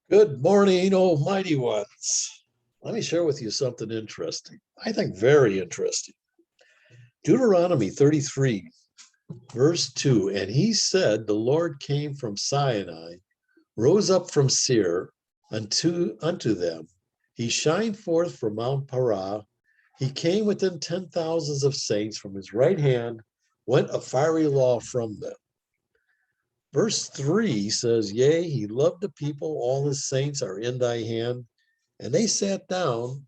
Good morning, almighty ones. Let me share with you something interesting. I think very interesting. Deuteronomy 33, verse 2. And he said, the Lord came from Sinai, rose up from Seir unto them. He shined forth from Mount Parah. He came within 10,000s of saints from his right hand, went a fiery law from them. Verse 3 says, yea, he loved the people, all his saints are in thy hand, and they sat down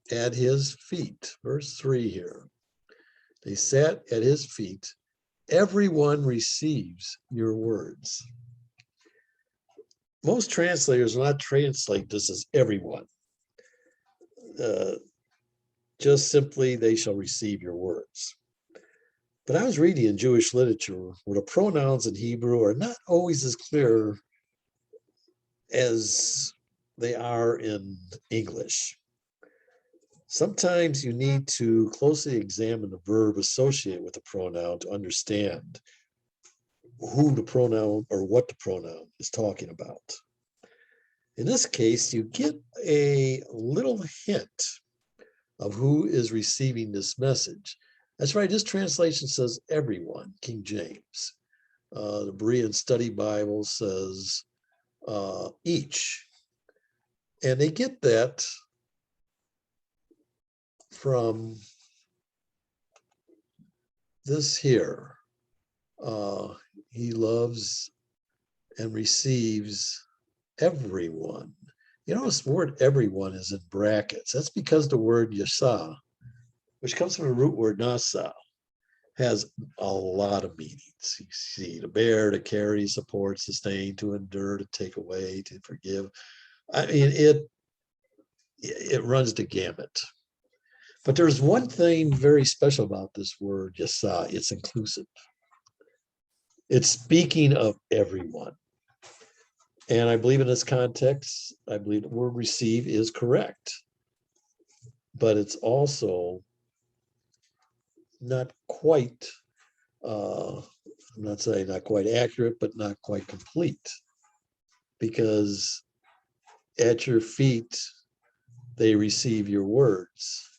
at his feet. Verse 3 here. They sat at his feet. Everyone receives your words. Most translators will not translate this as everyone. Just simply, they shall receive your words. But I was reading in Jewish literature where the pronouns in Hebrew are not always as clear as they are in English. Sometimes you need to closely examine the verb associated with the pronoun to understand who the pronoun or what the pronoun is talking about. In this case, you get a little hint of who is receiving this message. That's right, this translation says everyone, King James. The Berean Study Bible says each. And they get that from this here. He loves and receives everyone. You notice the word everyone is in brackets. That's because the word yasa, which comes from the root word nasa, has a lot of meanings. You see, to bear, to carry, support, sustain, to endure, to take away, to forgive. I mean, it runs the gamut. But there's one thing very special about this word, yasa. It's inclusive. It's speaking of everyone. And I believe in this context, I believe the word receive is correct. But it's also not quite, I'm not saying not quite accurate, but not quite complete. Because at your feet, they receive your words.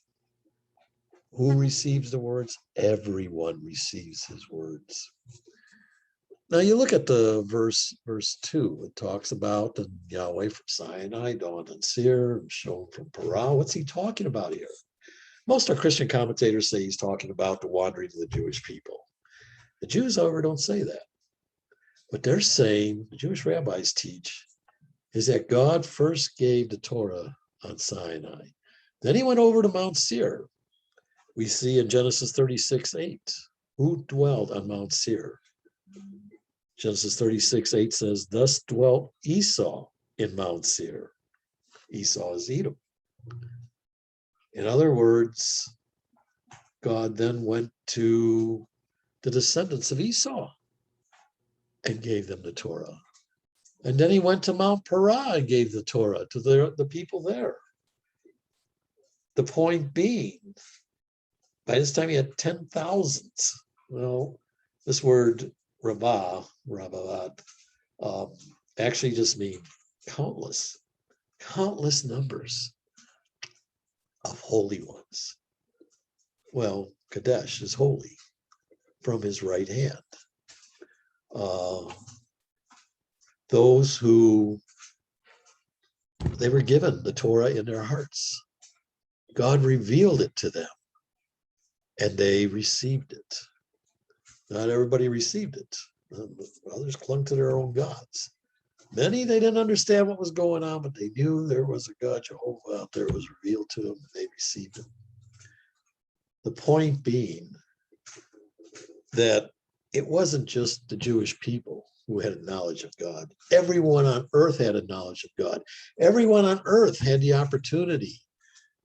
Who receives the words? Everyone receives his words. Now you look at the verse 2, it talks about the Yahweh from Sinai, dawned on Seir, shown from Parah. What's he talking about here? Most of Christian commentators say he's talking about the wandering of the Jewish people. The Jews, however, don't say that. What they're saying, the Jewish rabbis teach, is that God first gave the Torah on Sinai. Then he went over to Mount Seir. We see in Genesis 36:8, who dwelled on Mount Seir? Genesis 36:8 says, thus dwelt Esau in Mount Seir. Esau is Edom. In other words, God then went to the descendants of Esau and gave them the Torah. And then he went to Mount Parah and gave the Torah to the people there. The point being, by this time he had 10,000s. Well, this word rabavat, actually just means countless numbers of holy ones. Well, Kadesh is holy from his right hand. Those who they were given the Torah in their hearts. God revealed it to them and they received it. Not everybody received it. Others clung to their own gods. Many, they didn't understand what was going on, but they knew there was a God, Jehovah, out there. It was revealed to them, and they received it. The point being that it wasn't just the Jewish people who had a knowledge of God. Everyone on earth had a knowledge of God. Everyone on earth had the opportunity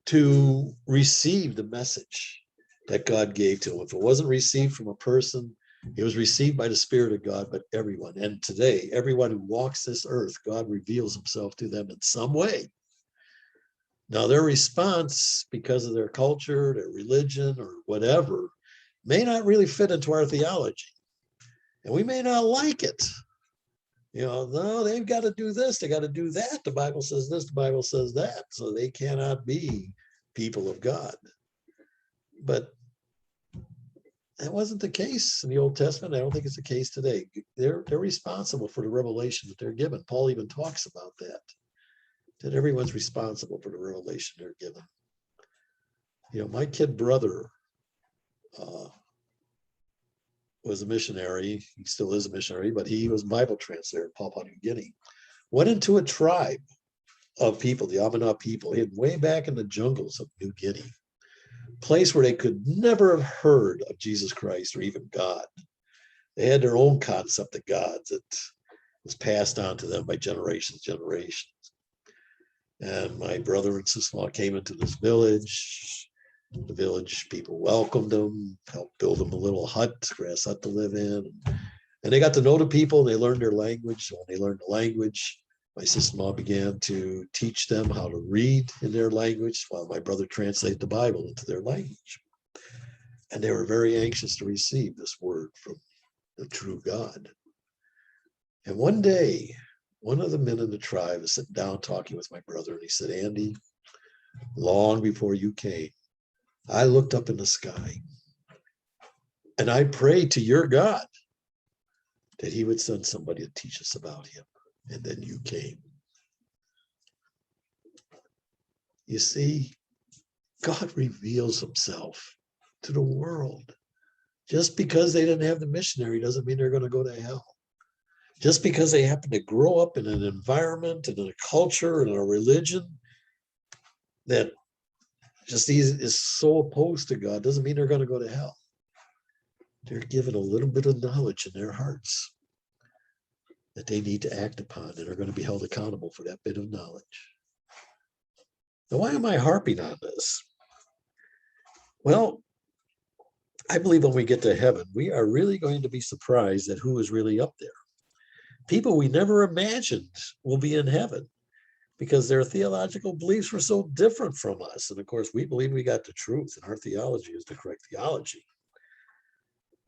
to receive the message that God gave to them. If it wasn't received from a person, it was received by the Spirit of God, but everyone. And today, everyone who walks this earth, God reveals himself to them in some way. Now, their response, because of their culture, their religion, or whatever, may not really fit into our theology. And we may not like it. No, they've got to do this, they got to do that. The Bible says this, the Bible says that. So they cannot be people of God. But that wasn't the case in the Old Testament. I don't think it's the case today. They're responsible for the revelation that they're given. Paul even talks about that everyone's responsible for the revelation they're given. My kid brother was a missionary. He still is a missionary, but he was a Bible translator in Papua New Guinea. Went into a tribe of people, the Amana people, hidden way back in the jungles of New Guinea, place where they could never have heard of Jesus Christ or even God. They had their own concept of God that was passed on to them by generations. And my brother and sister-in-law came into this village. The village people welcomed them, helped build them a little hut, grass hut to live in. And they got to know the people, and they learned their language. So when they learned the language, my sister-in-law began to teach them how to read in their language while my brother translated the Bible into their language. And they were very anxious to receive this word from the true God. And one day, one of the men in the tribe was sitting down talking with my brother, and he said, Andy, long before you came, I looked up in the sky and I prayed to your God that he would send somebody to teach us about him. And then you came. You see, God reveals himself to the world. Just because they didn't have the missionary doesn't mean they're going to go to hell. Just because they happen to grow up in an environment and in a culture and a religion that just is so opposed to God doesn't mean they're going to go to hell. They're given a little bit of knowledge in their hearts that they need to act upon and are going to be held accountable for that bit of knowledge. Now, why am I harping on this? Well, I believe when we get to heaven, we are really going to be surprised at who is really up there. People we never imagined will be in heaven because their theological beliefs were so different from us. And of course, we believe we got the truth, and our theology is the correct theology.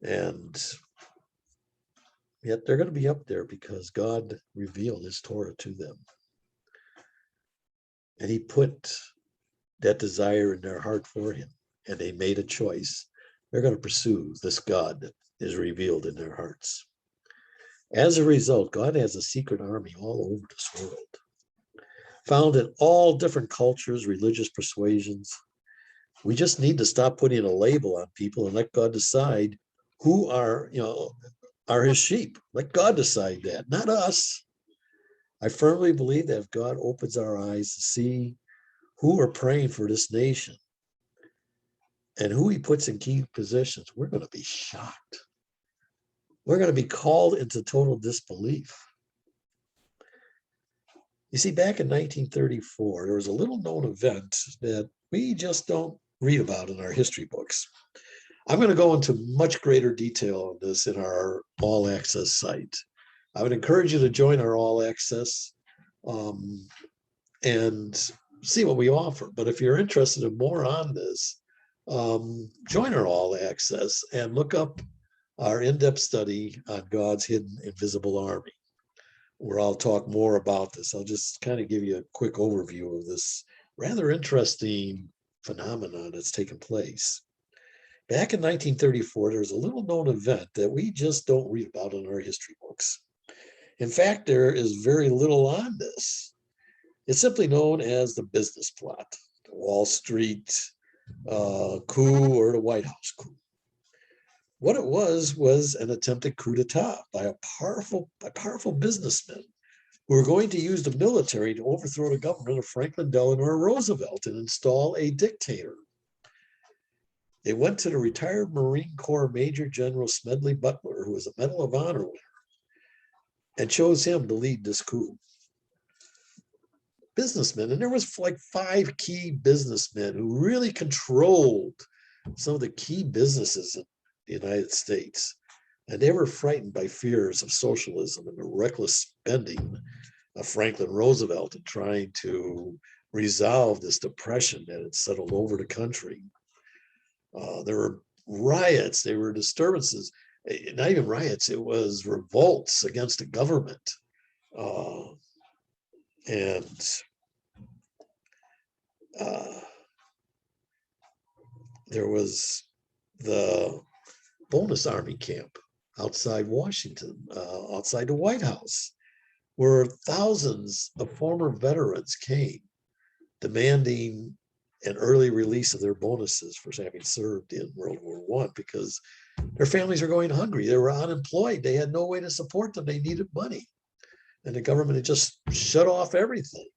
And yet they're going to be up there because God revealed his Torah to them. And he put that desire in their heart for him, and they made a choice. They're going to pursue this God that is revealed in their hearts. As a result, God has a secret army all over this world, found in all different cultures, religious persuasions. We just need to stop putting a label on people and let God decide who are his sheep. Let God decide that, not us. I firmly believe that if God opens our eyes to see who are praying for this nation and who he puts in key positions, we're going to be shocked. We're going to be called into total disbelief. You see, back in 1934, there was a little known event that we just don't read about in our history books. I'm going to go into much greater detail on this in our All Access site. I would encourage you to join our All Access and see what we offer. But if you're interested in more on this, join our All Access and look up our in-depth study on God's hidden invisible army, where I'll talk more about this. I'll just kind of give you a quick overview of this rather interesting phenomenon that's taken place. Back in 1934, there was a little known event that we just don't read about in our history books. In fact, there is very little on this. It's simply known as the business plot, the Wall Street coup or the White House coup. What it was an attempted coup d'etat by a powerful businessman who were going to use the military to overthrow the government of Franklin Delano Roosevelt and install a dictator. They went to the retired Marine Corps Major General Smedley Butler, who was a Medal of Honor winner, and chose him to lead this coup. Businessmen, and there was like 5 key businessmen who really controlled some of the key businesses in the United States. And they were frightened by fears of socialism and the reckless spending of Franklin Roosevelt in trying to resolve this depression that had settled over the country. There were riots, there were disturbances, not even riots, it was revolts against the government. Uh, and uh, there was the bonus army camp outside Washington, outside the White House, where thousands of former veterans came demanding an early release of their bonuses for having served in World War One because their families were going hungry. They were unemployed. They had no way to support them. They needed money. And the government had just shut off everything.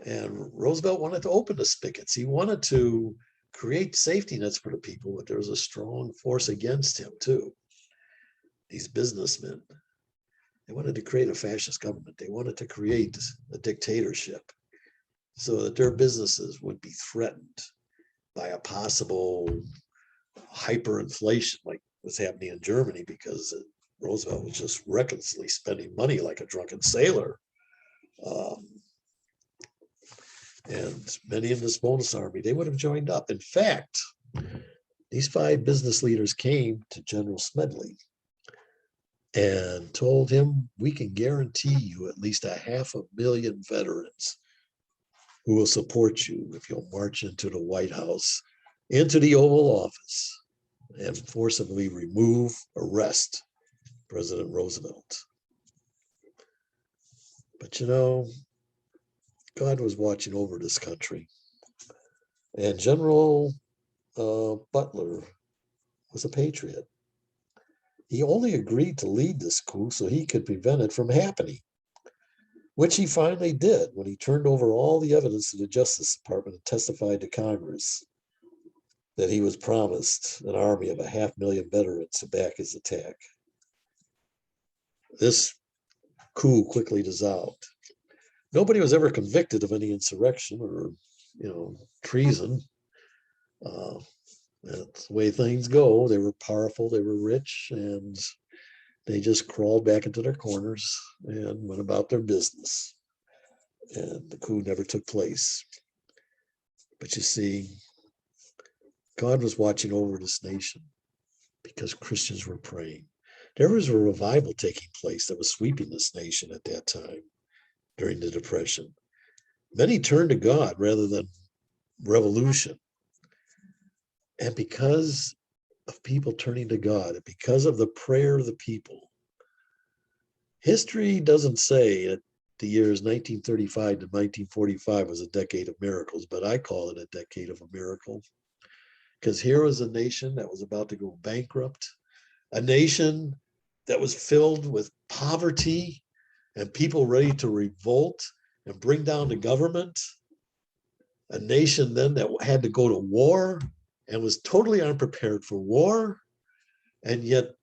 And Roosevelt wanted to open the spigots. He wanted to create safety nets for the people, but there was a strong force against him, too. These businessmen, they wanted to create a fascist government. They wanted to create a dictatorship so that their businesses would be threatened by a possible hyperinflation like was happening in Germany because Roosevelt was just recklessly spending money like a drunken sailor. Um, and many in this bonus army, they would have joined up. In fact, these 5 business leaders came to General Smedley and told him, we can guarantee you at least 500,000 veterans who will support you if you'll march into the White House, into the Oval Office, and forcibly remove, arrest President Roosevelt. But God was watching over this country. And General Butler was a patriot. He only agreed to lead this coup so he could prevent it from happening, which he finally did when he turned over all the evidence to the Justice Department and testified to Congress that he was promised an army of 500,000 veterans to back his attack. This coup quickly dissolved. Nobody was ever convicted of any insurrection or, treason. That's the way things go. They were powerful, they were rich, and they just crawled back into their corners and went about their business. And the coup never took place. But you see, God was watching over this nation because Christians were praying. There was a revival taking place that was sweeping this nation at that time during the Depression. Many turned to God rather than revolution. And because of people turning to God, and because of the prayer of the people, history doesn't say that the years 1935 to 1945 was a decade of miracles, but I call it a decade of a miracle. Because here was a nation that was about to go bankrupt, a nation that was filled with poverty and people ready to revolt and bring down the government, a nation then that had to go to war and was totally unprepared for war, and yet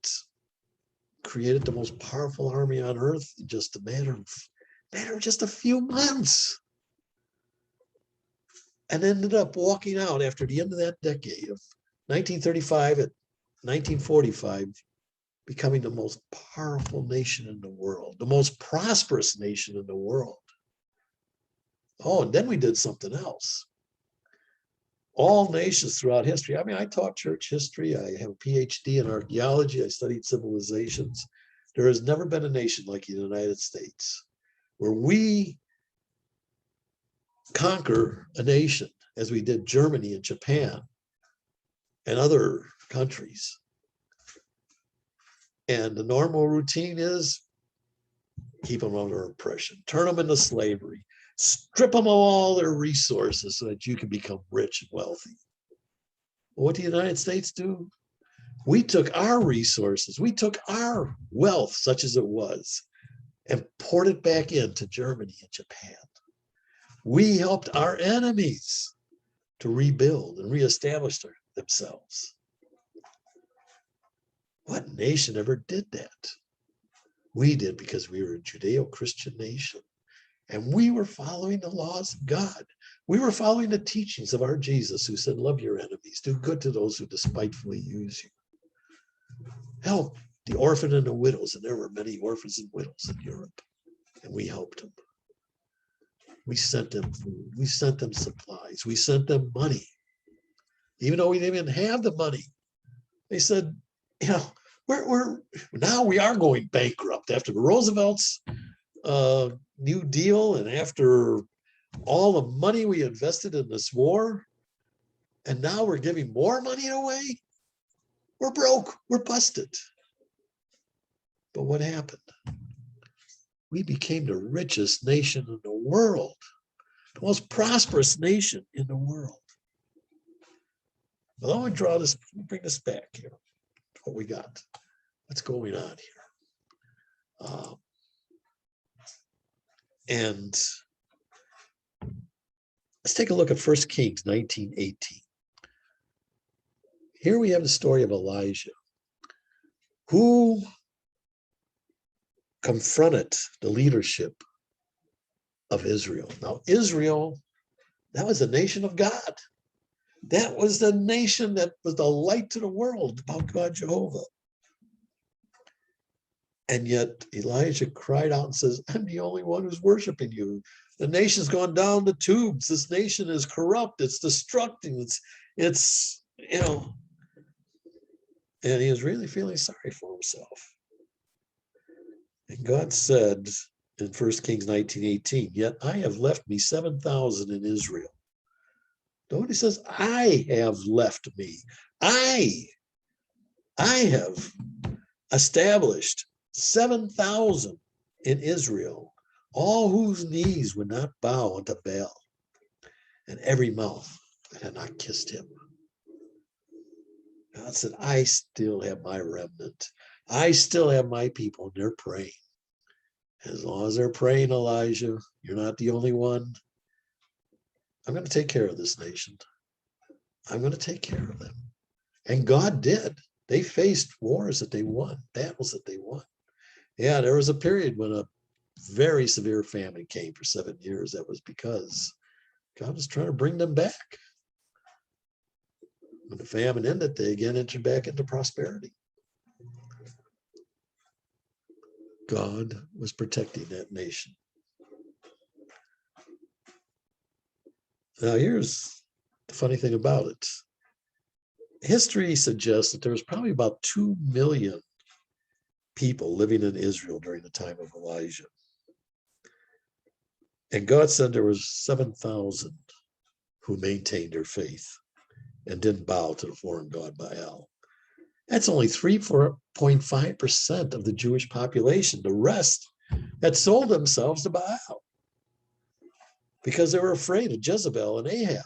created the most powerful army on earth in just a matter of just a few months, and ended up walking out after the end of that decade of 1935 at 1945, becoming the most powerful nation in the world, the most prosperous nation in the world. Oh, and then we did something else. All nations throughout history. I mean, I taught church history. I have a PhD in archaeology. I studied civilizations. There has never been a nation like the United States where we conquer a nation as we did Germany and Japan and other countries. And the normal routine is keep them under oppression, turn them into slavery, strip them of all their resources so that you can become rich and wealthy. What did the United States do? We took our resources, we took our wealth, such as it was, and poured it back into Germany and Japan. We helped our enemies to rebuild and reestablish themselves. What nation ever did that? We did, because we were a Judeo-Christian nation. And we were following the laws of God. We were following the teachings of our Jesus, who said, love your enemies, do good to those who despitefully use you. Help the orphan and the widows. And there were many orphans and widows in Europe. And we helped them. We sent them food. We sent them supplies. We sent them money. Even though we didn't even have the money. They said, we're now we are going bankrupt after the Roosevelts. New Deal and after all the money we invested in this war, and now we're giving more money away? We're broke. We're busted. But what happened? We became the richest nation in the world, the most prosperous nation in the world. Well, I want to bring this back here. What we got? What's going on here? And let's take a look at 1 Kings 19:18. Here we have the story of Elijah, who confronted the leadership of Israel. Now, Israel, that was a nation of God. That was the nation that was the light to the world about God Jehovah. And yet Elijah cried out and says, I'm the only one who's worshiping you. The nation's gone down the tubes. This nation is corrupt. It's destructing. It's and he was really feeling sorry for himself. And God said in 1 Kings 19:18, yet I have left me 7,000 in Israel. Nobody says, I have left me. I have established 7,000 in Israel, all whose knees would not bow unto Baal, and every mouth that had not kissed him. God said, I still have my remnant. I still have my people, and they're praying. As long as they're praying, Elijah, you're not the only one. I'm going to take care of this nation. I'm going to take care of them. And God did. They faced wars that they won, battles that they won. Yeah, there was a period when a very severe famine came for 7 years. That was because God was trying to bring them back. When the famine ended, they again entered back into prosperity. God was protecting that nation. Now, here's the funny thing about it. History suggests that there was probably about 2 million people living in Israel during the time of Elijah. And God said there was 7,000 who maintained their faith and didn't bow to the foreign god Baal. That's only 3.5% of the Jewish population. The rest had sold themselves to Baal because they were afraid of Jezebel and Ahab.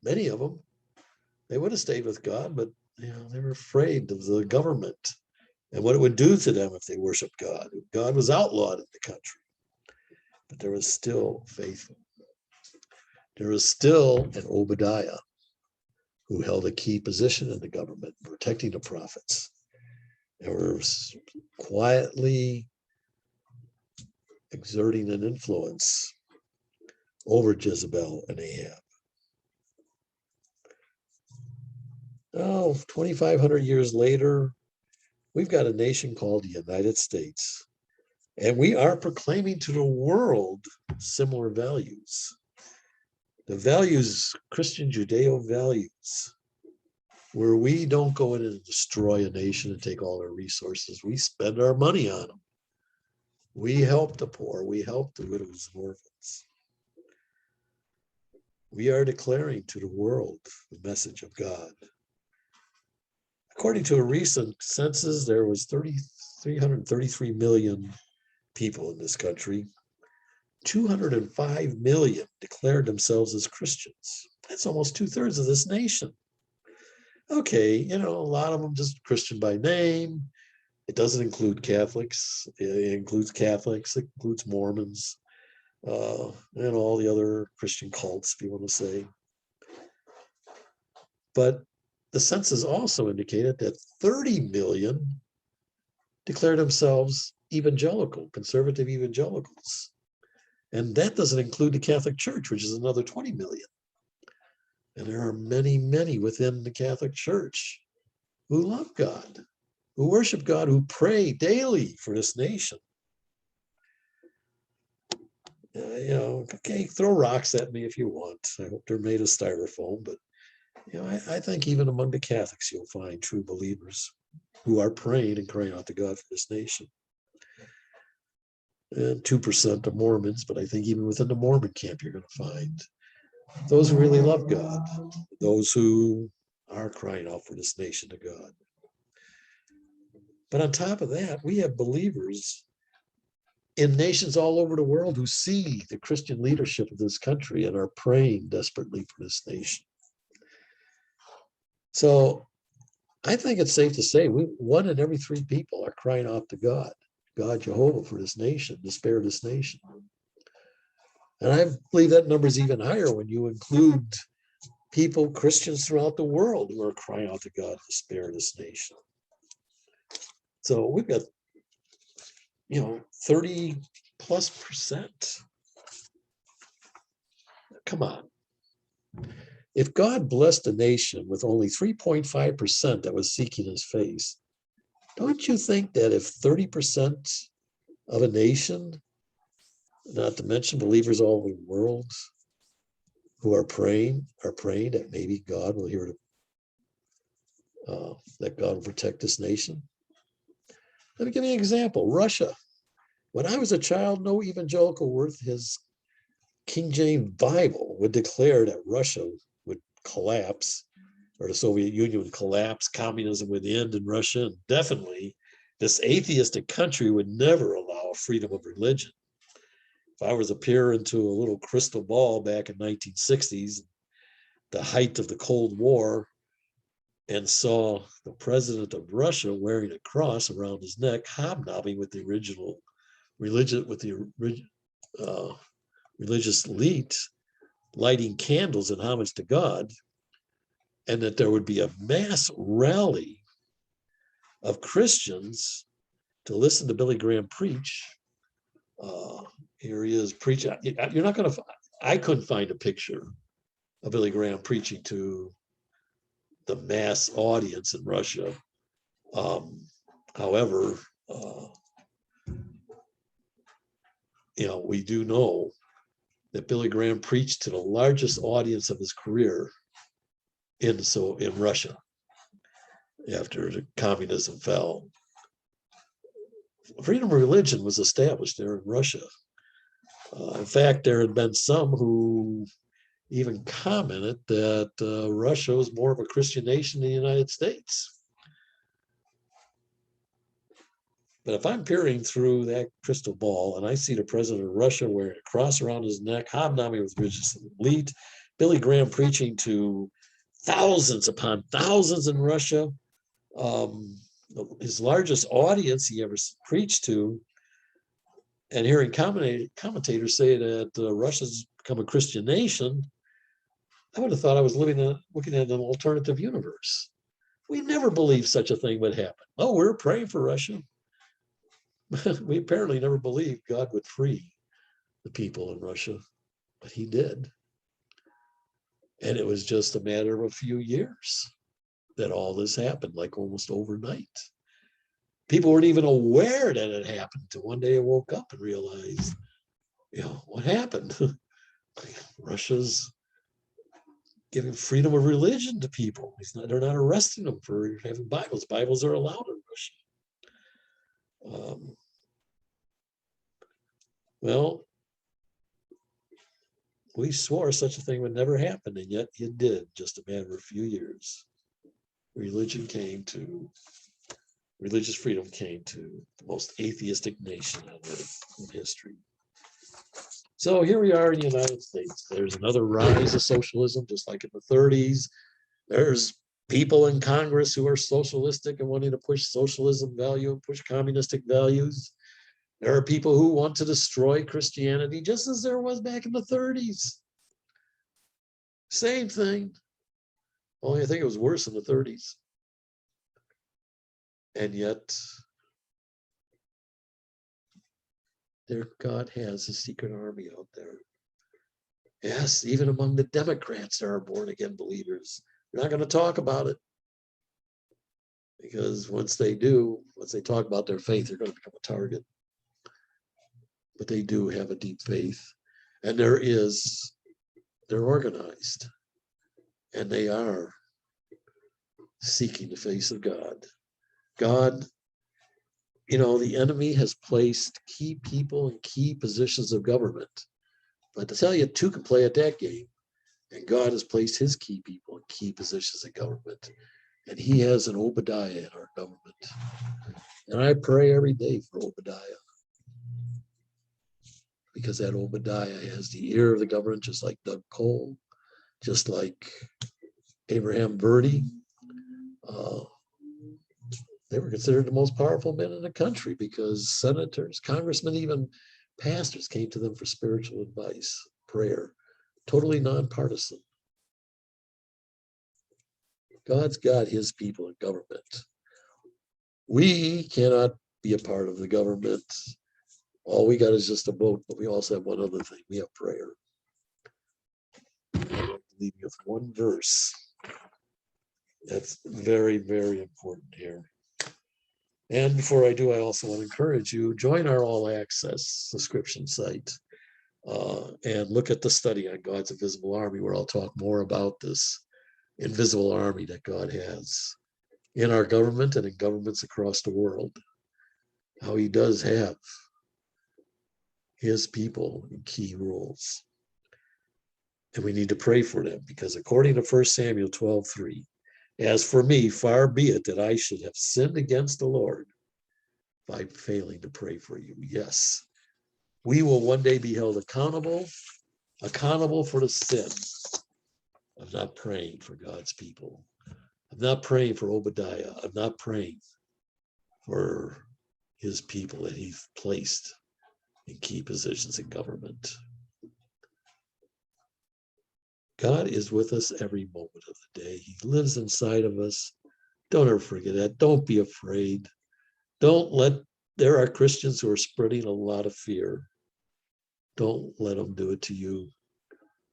Many of them, they would have stayed with God, but they were afraid of the government and what it would do to them if they worshiped God. God was outlawed in the country, but there was still faithful. There was still an Obadiah who held a key position in the government, protecting the prophets. They were quietly exerting an influence over Jezebel and Ahab. 2,500 years later, we've got a nation called the United States, and we are proclaiming to the world similar values. The values, Christian Judeo values, where we don't go in and destroy a nation and take all their resources. We spend our money on them. We help the poor. We help the widows and orphans. We are declaring to the world the message of God. According to a recent census, there was 333 million people in this country. 205 million declared themselves as Christians. That's almost 2/3 of this nation. Okay, a lot of them just Christian by name. It doesn't include Catholics. It includes Catholics. It includes Mormons, and all the other Christian cults, if you want to say. But the census also indicated that 30 million declared themselves evangelical, conservative evangelicals. And that doesn't include the Catholic Church, which is another 20 million. And there are many, many within the Catholic Church who love God, who worship God, who pray daily for this nation. Okay, throw rocks at me if you want. I hope they're made of styrofoam, but I think even among the Catholics, you'll find true believers who are praying and crying out to God for this nation. and 2% of Mormons, but I think even within the Mormon camp, you're going to find those who really love God, those who are crying out for this nation to God. But on top of that, we have believers in nations all over the world who see the Christian leadership of this country and are praying desperately for this nation. So I think it's safe to say one in every three people are crying out to God, God Jehovah, for this nation, to spare this nation. And I believe that number is even higher when you include people, Christians throughout the world, who are crying out to God to spare this nation. So we've got, 30+%. Come on. If God blessed a nation with only 3.5% that was seeking his face, don't you think that if 30% of a nation, not to mention believers all over the world who are praying that maybe God will hear that God will protect this nation? Let me give you an example. Russia. When I was a child, no evangelical worth his King James Bible would declare that Russia would collapse, or the Soviet Union would collapse, communism would end in Russia, and definitely this atheistic country would never allow freedom of religion. If I was to peer into a little crystal ball back in 1960s, the height of the Cold War, and saw the president of Russia wearing a cross around his neck, hobnobbing with the religious elite, lighting candles in homage to God, and that there would be a mass rally of Christians to listen to Billy Graham preach. Here he is preaching. You're not going to. I couldn't find a picture of Billy Graham preaching to the mass audience in Russia. However, we do know that Billy Graham preached to the largest audience of his career in Russia after communism fell. Freedom of religion was established there in Russia. In fact, there had been some who even commented that Russia was more of a Christian nation than the United States. But if I'm peering through that crystal ball and I see the president of Russia wearing a cross around his neck, hobnobbing with religious elite, Billy Graham preaching to thousands upon thousands in Russia, his largest audience he ever preached to, and hearing commentators say that Russia's become a Christian nation, I would have thought I was looking at an alternative universe. We never believed such a thing would happen. Oh, we're praying for Russia. We apparently never believed God would free the people in Russia, but he did. And it was just a matter of a few years that all this happened, like almost overnight. People weren't even aware that it happened until one day I woke up and realized, what happened? Russia's giving freedom of religion to people. They're not arresting them for having Bibles. Bibles are allowed in Russia. Well, we swore such a thing would never happen, and yet it did, just a matter of a few years. Religious freedom came to the most atheistic nation on earth in history. So here we are in the United States. There's another rise of socialism, just like in the 30s. There's people in Congress who are socialistic and wanting to push socialism value and push communistic values. There are people who want to destroy Christianity, just as there was back in the 30s. Same thing. Only I think it was worse in the 30s. And yet, God has a secret army out there. Yes, even among the Democrats, there are born again believers. They're not going to talk about it. Because once they talk about their faith, they're going to become a target. But they do have a deep faith. And they're organized. And they are seeking the face of God. God The enemy has placed key people in key positions of government. But to tell you, two can play at that game. And God has placed his key people in key positions in government. And he has an Obadiah in our government. And I pray every day for Obadiah, because that Obadiah has the ear of the government, just like Doug Cole, just like Abraham Verdi. They were considered the most powerful men in the country because senators, congressmen, even pastors came to them for spiritual advice, prayer, totally nonpartisan. God's got his people in government. We cannot be a part of the government. All we got is just a vote, but we also have one other thing. We have prayer. I'll leave you with one verse that's very, very important here. And before I do, I also want to encourage you, join our all access subscription site and look at the study on God's invisible army, where I'll talk more about this invisible army that God has in our government and in governments across the world. How he does have his people in key roles. And we need to pray for them, because according to 1 Samuel 12:3, as for me, far be it that I should have sinned against the Lord by failing to pray for you. Yes, we will one day be held accountable for the sin of not praying for God's people. I'm not praying for Obadiah. I'm not praying for his people that he's placed in key positions in government. God is with us every moment of the day. He lives inside of us. Don't ever forget that. Don't be afraid. There are Christians who are spreading a lot of fear. Don't let them do it to you.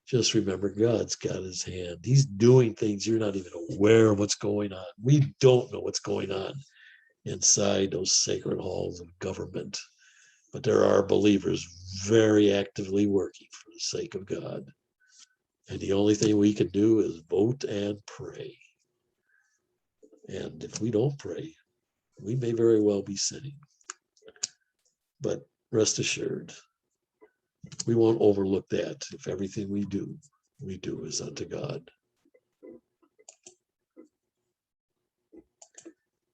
Just remember, God's got his hand. He's doing things you're not even aware of what's going on. We don't know what's going on inside those sacred halls of government. But there are believers very actively working for the sake of God. And the only thing we can do is vote and pray. And if we don't pray, we may very well be sinning. But rest assured, we won't overlook that if everything we do is unto God.